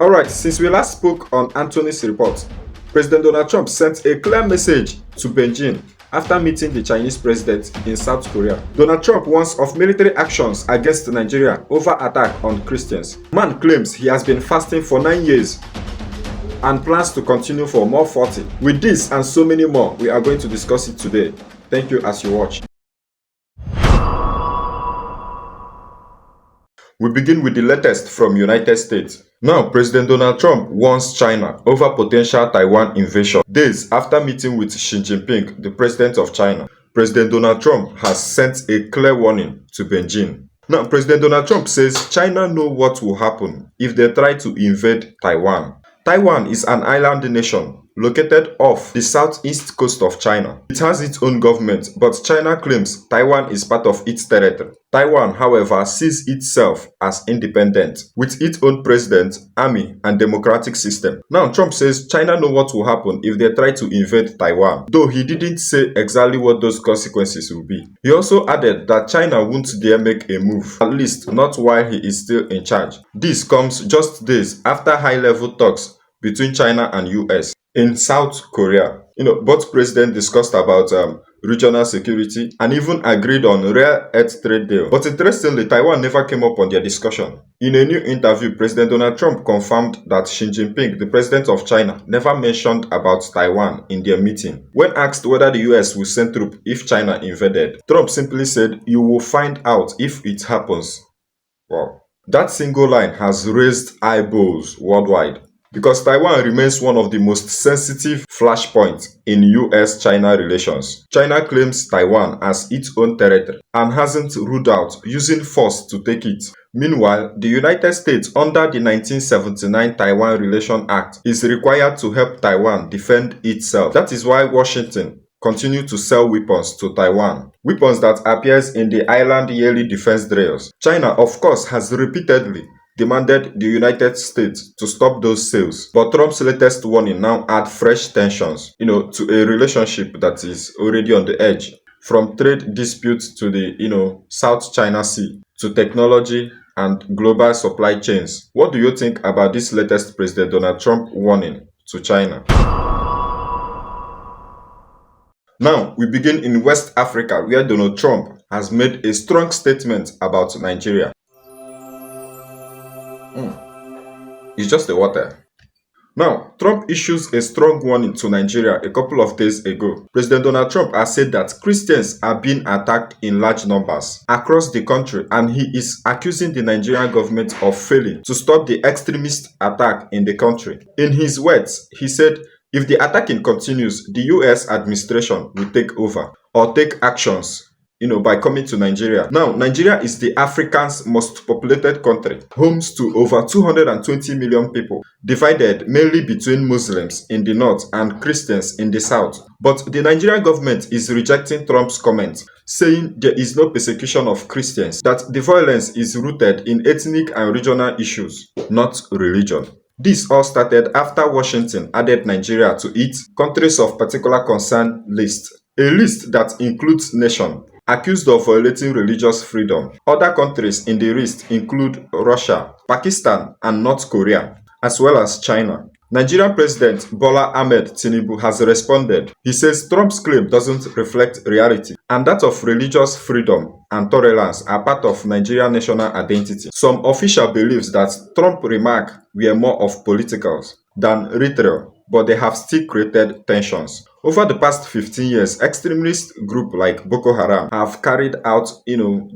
Alright, since we last spoke on Anthony's report, President Donald Trump sent a clear message to Beijing after meeting the Chinese president in South Korea. Donald Trump warns of military actions against Nigeria over attack on Christians. Man claims he has been fasting for 9 years and plans to continue for more 40. With this and so many more, we are going to discuss it today. Thank you as you watch. We begin with the latest from United States. Now, President Donald Trump warns China over potential Taiwan invasion. Days after meeting with Xi Jinping, the president of China, President Donald Trump has sent a clear warning to Beijing. Now, President Donald Trump says China knows what will happen if they try to invade Taiwan. Taiwan is an island nation located off the southeast coast of China. It has its own government, but China claims Taiwan is part of its territory. Taiwan, however, sees itself as independent, with its own president, army, and democratic system. Now, Trump says China knows what will happen if they try to invade Taiwan, though he didn't say exactly what those consequences will be. He also added that China won't dare make a move, at least not while he is still in charge. This comes just days after high-level talks between China and US in South Korea. Both presidents discussed about regional security and even agreed on rare earth trade deal. But interestingly, Taiwan never came up on their discussion. In a new interview, President Donald Trump confirmed that Xi Jinping, the president of China, never mentioned about Taiwan in their meeting. When asked whether the US will send troops if China invaded, Trump simply said, "You will find out if it happens." Wow. That single line has raised eyeballs worldwide, because Taiwan remains one of the most sensitive flashpoints in US-China relations. China claims Taiwan as its own territory and hasn't ruled out using force to take it. Meanwhile, the United States, under the 1979 Taiwan Relation Act, is required to help Taiwan defend itself. That is why Washington continues to sell weapons to Taiwan, weapons that appears in the island yearly defense drills. China, of course, has repeatedly demanded the United States to stop those sales. But Trump's latest warning now adds fresh tensions, to a relationship that is already on the edge. From trade disputes to the, South China Sea, to technology and global supply chains. What do you think about this latest President Donald Trump warning to China? Now, we begin in West Africa, where Donald Trump has made a strong statement about Nigeria. It's just the water. Now, Trump issues a strong warning to Nigeria a couple of days ago. President Donald Trump has said that Christians are being attacked in large numbers across the country, and he is accusing the Nigerian government of failing to stop the extremist attack in the country. In his words, he said, if the attacking continues, the US administration will take over or take actions by coming to Nigeria. Now, Nigeria is the African's most populated country, homes to over 220 million people, divided mainly between Muslims in the north and Christians in the south. But the Nigerian government is rejecting Trump's comments, saying there is no persecution of Christians, that the violence is rooted in ethnic and regional issues, not religion. This all started after Washington added Nigeria to its countries of particular concern list, a list that includes nations accused of violating religious freedom. Other countries in the list include Russia, Pakistan, and North Korea, as well as China. Nigerian President Bola Ahmed Tinubu has responded. He says Trump's claim doesn't reflect reality, and that of religious freedom and tolerance are part of Nigeria's national identity. Some official believes that Trump's remarks were more of politicals than rhetorical, but they have still created tensions. Over the past 15 years, extremist groups like Boko Haram have carried out,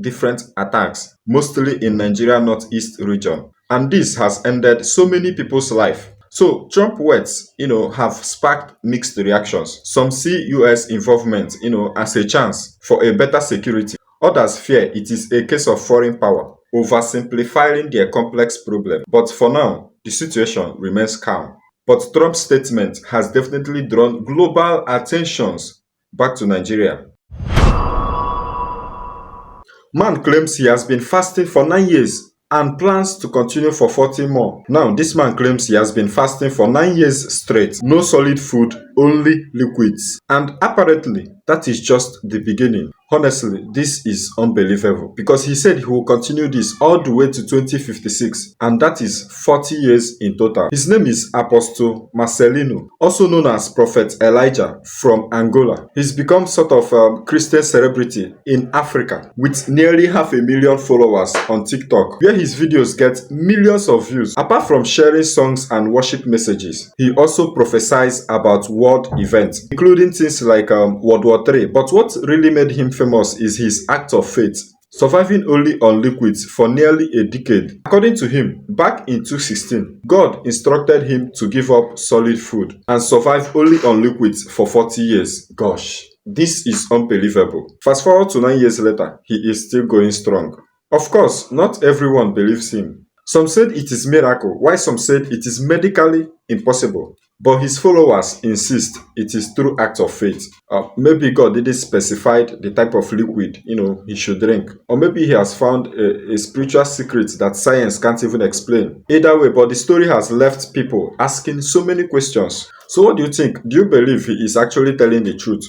different attacks, mostly in Nigeria's northeast region. And this has ended so many people's lives. So Trump words, have sparked mixed reactions. Some see US involvement, as a chance for a better security. Others fear it is a case of foreign power, oversimplifying their complex problem. But for now, the situation remains calm. But Trump's statement has definitely drawn global attentions back to Nigeria. Man claims he has been fasting for 9 years and plans to continue for 40 more. Now, this man claims he has been fasting for 9 years straight. No solid food, only liquids. And apparently, that is just the beginning. Honestly, this is unbelievable because he said he will continue this all the way to 2056, and that is 40 years in total. His name is Apostle Marcelino, also known as Prophet Elijah from Angola. He's become sort of a Christian celebrity in Africa with nearly 500,000 followers on TikTok, where his videos get millions of views. Apart from sharing songs and worship messages, he also prophesies about world events, including things like World War III. But what really made him famous is his act of faith, surviving only on liquids for nearly a decade. According to him, back in 2016, God instructed him to give up solid food and survive only on liquids for 40 years. Gosh, this is unbelievable. Fast forward to 9 years later, he is still going strong. Of course, not everyone believes him. Some said it is miracle, while some said it is medically impossible. But his followers insist it is through act of faith. Maybe God didn't specify the type of liquid he should drink, or maybe he has found a spiritual secret that science can't even explain. Either way, but the story has left people asking so many questions. So, what do you think? Do you believe he is actually telling the truth?